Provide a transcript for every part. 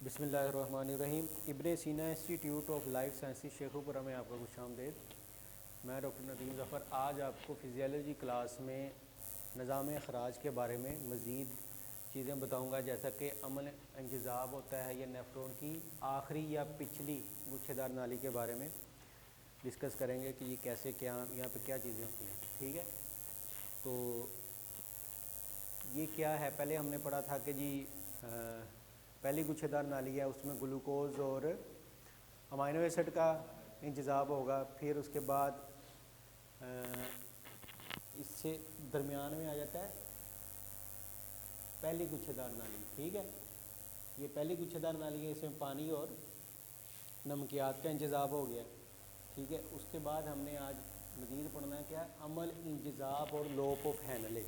بسم اللہ الرحمن الرحیم۔ Ibn Sina institute of life sciences Sheikhupura میں آپ کا خوش آمدید۔ میں ڈاکٹر ندیم ظفر آج آپ کو فزیالوجی کلاس میں نظام اخراج کے بارے میں مزید چیزیں بتاؤں گا، جیسا کہ عمل انجذاب ہوتا ہے یا نیفرون کی آخری یا پچھلی گچھے دار نالی کے بارے میں ڈسکس کریں گے کہ یہ کیسے کیا یہاں پہ کیا چیزیں ہوتی ہیں۔ ٹھیک ہے، تو یہ کیا ہے؟ پہلے ہم نے پڑھا تھا کہ جی پہلی گچھے دار نالی ہے، اس میں گلوکوز اور امائنو ایسڈ کا انجذاب ہوگا، پھر اس کے بعد اس سے درمیان میں آ جاتا ہے پہلی گچھے دار نالی۔ ٹھیک ہے، یہ پہلی گچھے دار نالی ہے، اس میں پانی اور نمکیات کا انجذاب ہو گیا۔ ٹھیک ہے، اس کے بعد ہم نے آج مزید پڑھنا ہے کیا؟ عمل انجذاب اور لوپ آف ہینلے۔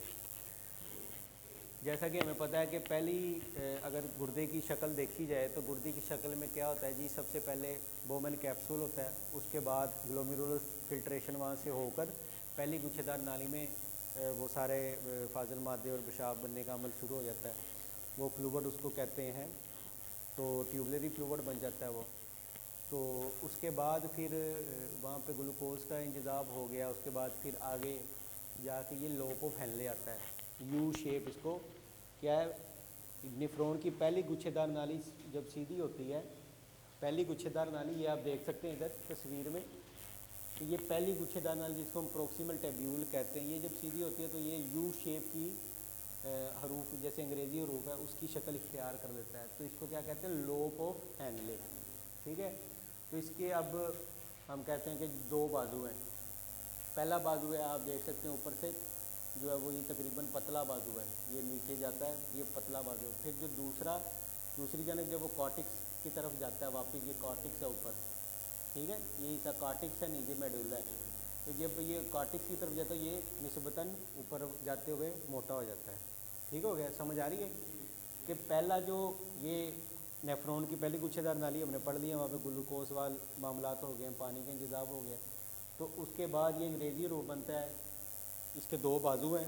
جیسا کہ ہمیں پتہ ہے کہ پہلی اگر گردے کی شکل دیکھی جائے تو گردے کی شکل میں کیا ہوتا ہے جی؟ سب سے پہلے بومن کیپسول ہوتا ہے، اس کے بعد گلومیرولر فلٹریشن وہاں سے ہو کر پہلی گچھے دار نالی میں وہ سارے فاضل مادے اور پیشاب بننے کا عمل شروع ہو جاتا ہے، وہ فلوئڈ اس کو کہتے ہیں، تو ٹیوبلری فلوئڈ بن جاتا ہے وہ۔ تو اس کے بعد پھر وہاں پہ گلوکوز کا انجذاب ہو گیا، اس کے بعد پھر آگے جا کے یہ لوپ آف ہینلے آتا ہے، یو شیپ اس کو کیا ہے؟ نیفرون کی پہلی گچھے دار نالی جب سیدھی ہوتی ہے، پہلی گچھے دار نالی یہ آپ دیکھ سکتے ہیں ادھر تصویر میں کہ یہ پہلی گچھے دار نالی جس کو ہم پروکسیمل ٹیبیول کہتے ہیں، یہ جب سیدھی ہوتی ہے تو یہ یو شیپ کی حروف جیسے انگریزی حروف ہے اس کی شکل اختیار کر لیتا ہے، تو اس کو کیا کہتے ہیں؟ Loop of Henley. ٹھیک ہے، تو اس کے اب ہم کہتے ہیں کہ دو بازو ہیں۔ پہلا بازو ہے، آپ دیکھ سکتے ہیں اوپر سے جو ہے وہ یہ تقریباً پتلا بازو ہے، یہ نیچے جاتا ہے، یہ پتلا بازو ہے۔ پھر جو دوسری جانب جب وہ کارٹکس کی طرف جاتا ہے واپس، یہ کارٹکس ہے اوپر، ٹھیک ہے، یہ حصہ کارٹکس ہے، نیچے میڈولا ہے، تو جب یہ کارٹکس کی طرف جاتا ہے یہ نسبتاً اوپر جاتے ہوئے موٹا ہو جاتا ہے۔ ٹھیک ہو گیا؟ سمجھ آ رہی ہے کہ پہلا جو یہ نیفرون کی پہلی گچھے دار نالی ہم نے پڑھ لی ہے، وہاں پہ گلوکوز والے معاملات ہو گئے ہیں، پانی کا انتظام ہو گیا، تو اس کے بعد یہ انگریزی روپ بنتا ہے، اس کے دو بازو ہیں،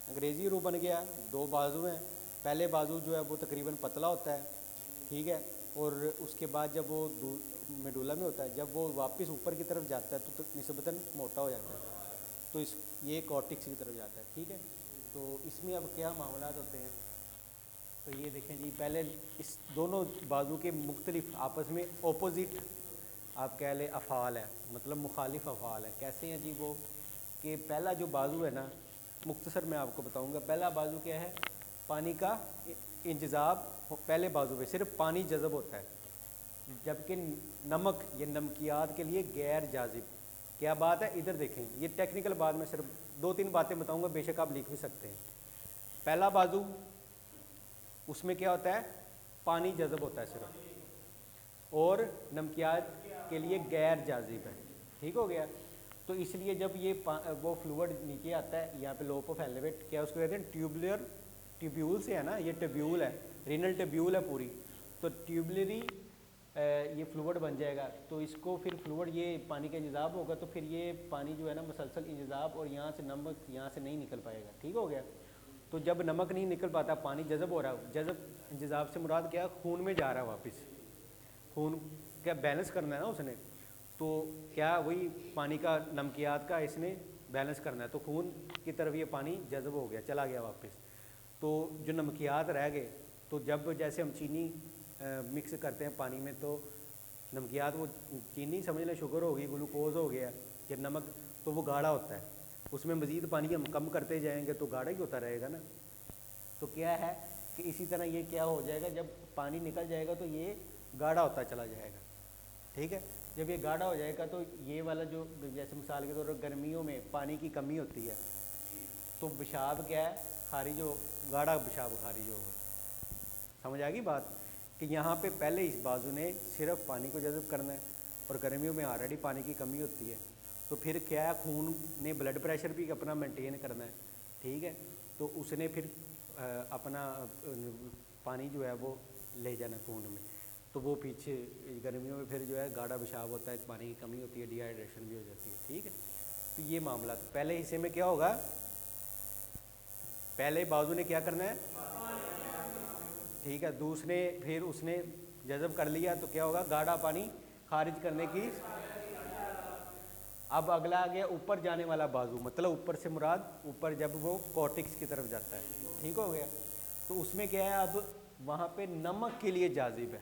انگریزی روپ بن گیا، دو بازو ہیں، پہلے بازو جو ہے وہ تقریباً پتلا ہوتا ہے، ٹھیک ہے، اور اس کے بعد جب وہ میڈولا میں ہوتا ہے، جب وہ واپس اوپر کی طرف جاتا ہے تو نسبتاً موٹا ہو جاتا ہے، تو یہ کارٹکس کی طرف جاتا ہے۔ ٹھیک ہے، تو اس میں اب کیا معاملات ہوتے ہیں؟ تو یہ دیکھیں جی، پہلے اس دونوں بازو کے مختلف آپس میں اپوزٹ آپ کہہ لیں افعال ہیں، مطلب مخالف افعال ہیں۔ کیسے ہیں جی وہ؟ کہ پہلا جو بازو ہے نا، مختصر میں آپ کو بتاؤں گا، پہلا بازو کیا ہے؟ پانی کا انجذاب، پہلے بازو پہ صرف پانی جذب ہوتا ہے، جبکہ نمک یہ نمکیات کے لیے غیر جاذب۔ کیا بات ہے؟ ادھر دیکھیں، یہ ٹیکنیکل بات میں صرف دو تین باتیں بتاؤں گا، بے شک آپ لکھ بھی سکتے ہیں۔ پہلا بازو اس میں کیا ہوتا ہے؟ پانی جذب ہوتا ہے صرف، اور نمکیات کے لیے غیر جاذب ہے۔ ٹھیک ہو گیا؟ تو اس لیے جب یہ وہ فلوئڈ نیچے آتا ہے، یہاں پہ لوپ آف ایلیویٹ کیا اس کو کہتے ہیں؟ ٹیوبولر، ٹیبیول سے ہے نا، یہ ٹیبیول ہے، رینل ٹیبیول ہے پوری، تو ٹیوبلری یہ فلوئڈ بن جائے گا، تو اس کو پھر فلوئڈ یہ پانی کا انجذاب ہوگا، تو پھر یہ پانی جو ہے نا مسلسل انجذاب، اور یہاں سے نمک یہاں سے نہیں نکل پائے گا۔ ٹھیک ہو گیا؟ تو جب نمک نہیں نکل پاتا، پانی جذب ہو رہا ہے، جذب انجذاب سے مراد کیا؟ خون میں جا رہا ہے، واپس خون کیا بیلنس کرنا ہے نا اس نے، تو کیا وہی پانی کا نمکیات کا اس نے بیلنس کرنا ہے، تو خون کی طرف یہ پانی جذب ہو گیا، چلا گیا واپس، تو جو نمکیات رہ گئے، تو جب جیسے ہم چینی مکس کرتے ہیں پانی میں، تو نمکیات وہ چینی سمجھ لیں، شوگر ہو گئی، گلوکوز ہو گیا یا نمک، تو وہ گاڑھا ہوتا ہے، اس میں مزید پانی ہم کم کرتے جائیں گے تو گاڑھا ہی ہوتا رہے گا نا۔ تو کیا ہے کہ اسی طرح یہ کیا ہو جائے گا، جب پانی نکل جائے گا تو یہ گاڑھا ہوتا چلا جائے گا۔ ٹھیک ہے، جب یہ گاڑھا ہو جائے گا تو یہ والا جو جیسے مثال کے طور پر گرمیوں میں پانی کی کمی ہوتی ہے، تو پیشاب کیا ہے؟ خارج ہو، گاڑھا پیشاب خارج ہوگا۔ سمجھ آ گئی بات؟ کہ یہاں پہ پہلے اس بازو نے صرف پانی کو جذب کرنا ہے، اور گرمیوں میں آلریڈی پانی کی کمی ہوتی ہے، تو پھر کیا ہے؟ خون نے بلڈ پریشر بھی اپنا مینٹین کرنا ہے، ٹھیک ہے، تو اس نے پھر اپنا پانی جو ہے وہ لے جانا خون میں، تو وہ پیچھے گرمیوں میں پھر جو ہے گاڑھا پیشاب ہوتا ہے، پانی کی کمی ہوتی ہے، ڈی ہائیڈریشن بھی ہو جاتی ہے۔ ٹھیک ہے، تو یہ معاملات پہلے حصے میں کیا ہوگا؟ پہلے بازو نے کیا کرنا ہے؟ ٹھیک ہے، دوسرے پھر اس نے जज़ब कर लिया तो क्या होगा, गाढ़ा पानी खारिज करने की। अब अगला आ गया ऊपर जाने वाला बाजू, मतलब ऊपर से मुराद ऊपर जब वो कॉर्टिक्स की तरफ जाता है, ठीक हो गया। तो उसमें क्या है, अब वहाँ पे नमक के लिए जाजिब है,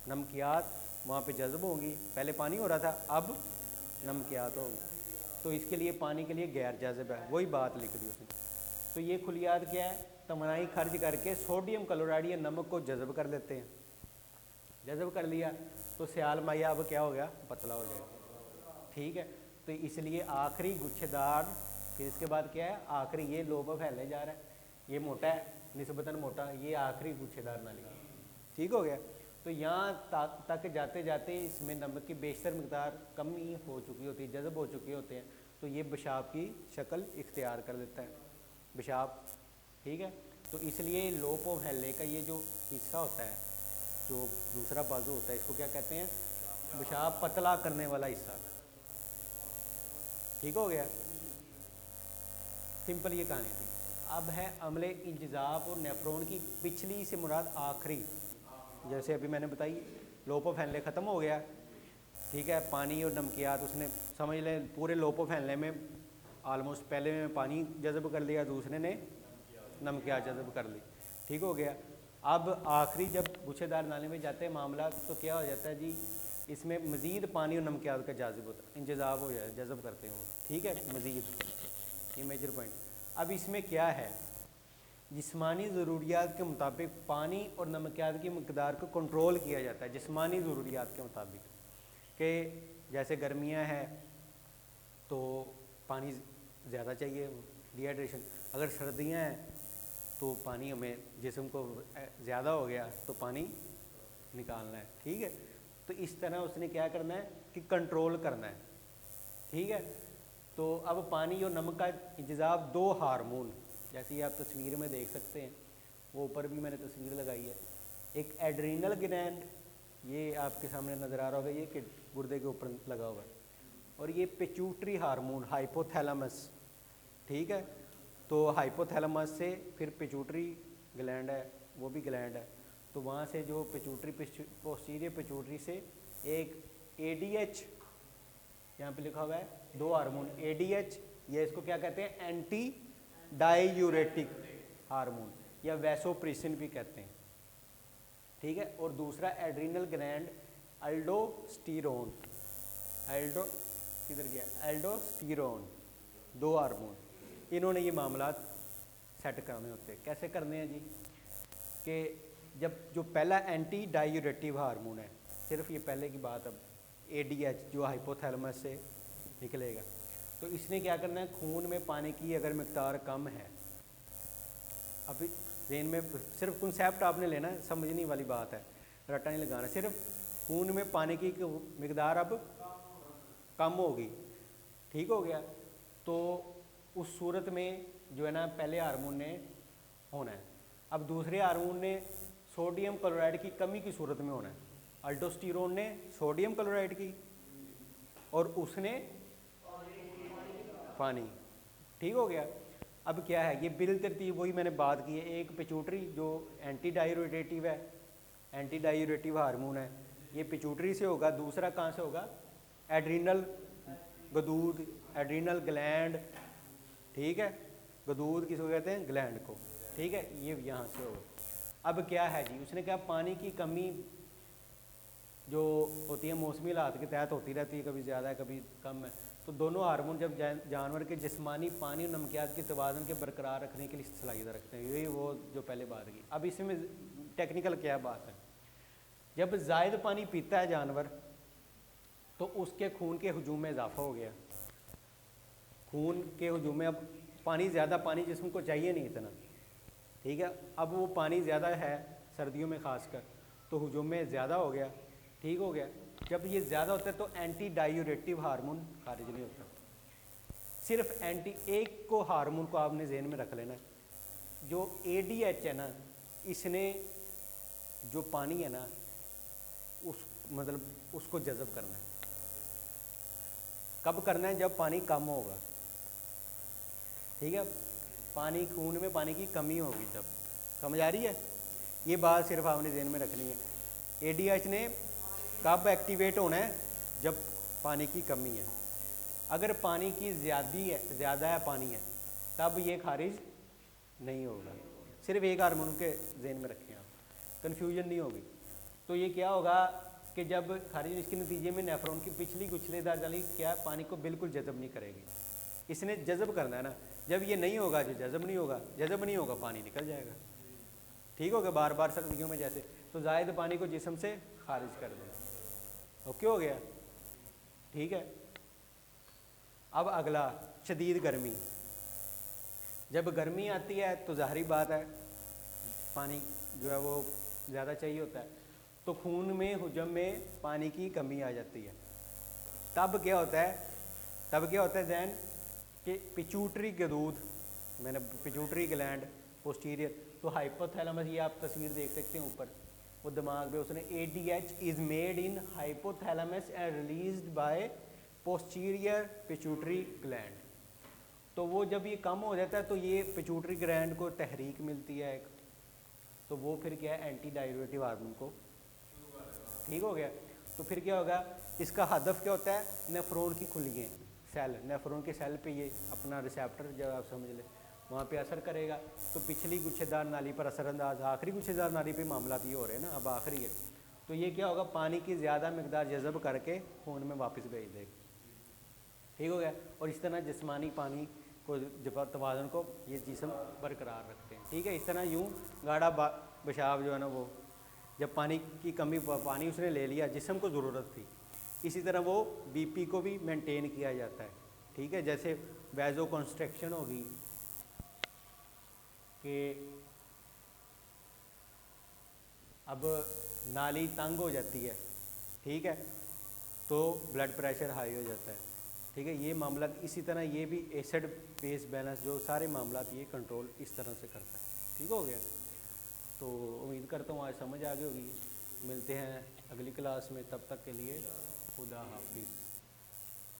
नमकियात वहाँ पे जज़ब होंगी। पहले पानी हो रहा था, अब नमकियात होगी, तो इसके लिए पानी के लिए गैर जाजिब है, वही बात लिख दी उसने। तो ये खुलियात क्या है, तमनाई खर्च करके सोडियम क्लोराइड या नमक को जज़ब कर लेते हैं। जज़ब कर लिया तो सियाल माया अब क्या हो गया, पतला हो जाएगा, ठीक है। तो इसलिए आखिरी गुच्छेदार, फिर इसके बाद क्या है, आखिरी ये लोब फैलने जा रहा है, ये मोटा है निस्बतन मोटा, ये आखिरी गुच्छेदार नाली, ठीक हो गया। तो यहाँ तक जाते जाते इसमें नमक की बेशतर मकदार कम ही हो चुकी होती है, जज़ब हो चुके होते हैं, तो ये पेशाब की शक्ल इख्तियार कर लेता है, पेशाब, ठीक है। तो इसलिए लोप ऑफ हेले का ये जो हिस्सा होता है, जो दूसरा बाजू होता है, इसको क्या कहते हैं, पेशाब पतला करने वाला हिस्सा, ठीक हो गया। सिंपल ये कहानी थी। अब है अमले इंतज़ाब और नेफ्रॉन की पिछली से मुराद आखिरी, जैसे अभी मैंने बताई लोपो फैलने ख़त्म हो गया, ठीक है, पानी और नमकियात उसने समझ लें पूरे लोपो फैलने में आलमोस्ट पहले में पानी जज़ब कर लिया, दूसरे ने नमकियात जज़ब कर ली, ठीक हो गया। अब आखिरी जब गुच्छेदार नाले में जाते हैं मामला, तो क्या हो जाता है जी, इसमें मज़ीद पानी और नमकियात का जाजिब होता है, इंतज़ाब हो जाए, जज़ब करते हो, ठीक है, मज़ीद, ये मेजर पॉइंट। अब इसमें क्या है, जिस्मानी ज़रूरियात के मुताबिक पानी और नमकियात की मकदार को कंट्रोल किया जाता है, जिस्मानी ज़रूरियात के मुताबिक, कि जैसे गर्मियाँ हैं तो पानी ज़्यादा चाहिए, डिहाइड्रेशन, अगर सर्दियाँ हैं तो पानी हमें जिस्म को ज़्यादा हो गया तो पानी निकालना है, ठीक है। तो इस तरह उसने क्या करना है कि कंट्रोल करना है, ठीक है। तो अब पानी और नमक का इंतज़ाम दो हार्मोन, जैसे ये आप तस्वीर में देख सकते हैं, वो ऊपर भी मैंने तस्वीर लगाई है, एक एड्रीनल ग्लैंड, ये आपके सामने नज़र आ रहा होगा, ये कि गुर्दे के ऊपर लगा हुआ है, और ये पिट्यूटरी हार्मोन हाइपोथैलेमस, ठीक है। तो हाइपोथैलेमस से फिर पिट्यूटरी ग्लैंड है, वो भी ग्लैंड है, तो वहाँ से जो पिट्यूटरी पोस्टीरियर पिट्यूटरी से एक ADH, यहाँ पे लिखा हुआ है दो हार्मोन ADH, ये इसको क्या कहते हैं, एंटी डायूरेटिक हार्मोन या वैसोप्रेसिन भी कहते हैं, ठीक है। और दूसरा एड्रीनल ग्लैंड एल्डोस्टेरोन, किधर गया, एल्डोस्टेरोन, दो हार्मोन, इन्होंने ये मामला सेट करने होते हैं। कैसे करने हैं जी, कि जब जो पहला एंटी डायूरेटिव हार्मोन है, सिर्फ ये पहले की बात, अब ADH जो हाइपोथैलेमस से निकलेगा, तो इसने क्या करना है, खून में पानी की अगर मिक़दार कम है, अभी ज़हन में सिर्फ कंसेप्ट आपने लेना है, समझने वाली बात है, रट्टा नहीं लगाना, सिर्फ खून में पानी की मिक़दार अब कम होगी, ठीक हो गया। तो उस सूरत में जो है ना, पहले हार्मोन ने होना है, अब दूसरे हार्मोन ने सोडियम क्लोराइड की कमी की सूरत में होना है, अल्डोस्टेरोन ने सोडियम क्लोराइड की और उसने पानी, ठीक हो गया। अब क्या है, ये बिल तरतीब वही मैंने बात की है, एक पिट्यूटरी जो एंटी डायूरेटिव है, एंटी डायूरेटिव हार्मोन है, ये पिट्यूटरी से होगा, दूसरा कहाँ से होगा, एड्रीनल गदूद, एड्रीनल ग्लैंड, ठीक है, गदूद किसको कहते हैं, ग्लैंड को, ठीक है, ये यहाँ से होगा। अब क्या है जी, उसने कहा पानी की कमी जो होती है मौसमी हालात के तहत होती रहती है, कभी ज़्यादा है कभी कम है, तो दोनों हार्मोन जब जानवर के जिस्मानी पानी और नमकियात के तवाज़ुन के बरकरार रखने के लिए सलाहियत रखते हैं, यही वो जो पहले बात की। अब इसमें टेक्निकल क्या बात है, जब ज़ायद पानी पीता है जानवर तो उसके खून के हजूम में इजाफा हो गया, खून के हजूम में अब पानी ज़्यादा, पानी जिस्म को चाहिए नहीं इतना, ठीक है, अब वो पानी ज़्यादा है सर्दियों में ख़ासकर, तो हजूम में ज़्यादा हो गया, ठीक हो गया। जब ये ज़्यादा होता है तो एंटी डायूरेटिव हार्मोन खारिज नहीं होता, सिर्फ एक को हार्मोन को आपने ज़हन में रख लेना, जो ADH है ना, इसने जो पानी है ना उस मतलब उसको जज़ब करना है। कब करना है, जब पानी कम होगा, ठीक है, पानी खून में पानी की कमी होगी, जब, समझ आ रही है, ये बात सिर्फ आपने ज़हन में रखनी है। ADH ने कब एक्टिवेट होना है, जब पानी की कमी है। अगर पानी की ज़्यादा है पानी है, तब ये खारिज नहीं होगा। सिर्फ एक हार्मोन के ज़हन में रखें आप, कन्फ्यूजन नहीं होगी। तो ये क्या होगा कि जब खारिज, इसके नतीजे में नेफ्रॉन की पिछली गुच्छलेदार जाली क्या पानी को बिल्कुल जज़ब नहीं करेगी। इसने जज़ब करना है ना, जब ये नहीं होगा, जो जज़ब नहीं होगा पानी निकल जाएगा। ठीक हो गया, बार बार सर्दियों में जैसे, तो ज़ायद पानी को जिस्म से खारिज कर दें। ओके हो गया, ठीक है। अब अगला, शदीद गर्मी। जब गर्मी आती है तो ज़ाहरी बात है पानी जो है वो ज़्यादा चाहिए होता है, तो खून में हुजम में पानी की कमी आ जाती है। तब क्या होता है ज़हन कि पिट्यूटरी के दूध, मैंने पिट्यूटरी ग्लैंड पोस्टीरियर, तो हाइपोथैलेमस, ये आप तस्वीर देख सकते हैं ऊपर, वो दिमाग में उसने ADH is made in hypothalamus and released by posterior pituitary gland. तो वो जब ये कम हो जाता है तो ये पिट्यूटरी ग्लैंड को तहरीक मिलती है एक, तो वो फिर क्या है, एंटी डायरेटिव हार्मोन को, ठीक हो गया। तो फिर क्या होगा, इसका हदफ क्या होता है, नेफ्रॉन की खुलियाँ सेल, नेफ्रॉन के सेल पे ये अपना रिसेप्टर जब आप समझ लें वहाँ पे असर करेगा, तो पिछली गुच्छेदार नाली पर असरअंदाज, आखिरी गुच्छेदार नाली पे मामला ये हो रहे हैं ना, अब आखिरी है। तो ये क्या होगा, पानी की ज़्यादा मकदार जज़ब करके खून में वापस भेज देगा, ठीक हो गया। और इस तरह जिस्मानी पानी को, तवाज़ुन को ये जिस्म बरकरार रखते हैं, ठीक है। इस तरह यूँ गाढ़ा पेशाब जो है ना, वो जब पानी की कमी, पानी उसने ले लिया, जिस्म को ज़रूरत थी, इसी तरह वो BP को भी मेंटेन किया जाता है, ठीक है। जैसे वैज़ो कंस्ट्रक्शन होगी कि अब नाली तंग हो जाती है, ठीक है, तो ब्लड प्रेशर हाई हो जाता है, ठीक है। ये मामला इसी तरह, ये भी एसिड बेस बैलेंस, जो सारे मामला ये कंट्रोल इस तरह से करता है, ठीक हो गया। तो उम्मीद करता हूँ आज समझ आ गई होगी। मिलते हैं अगली क्लास में, तब तक के लिए खुदा हाफिज़।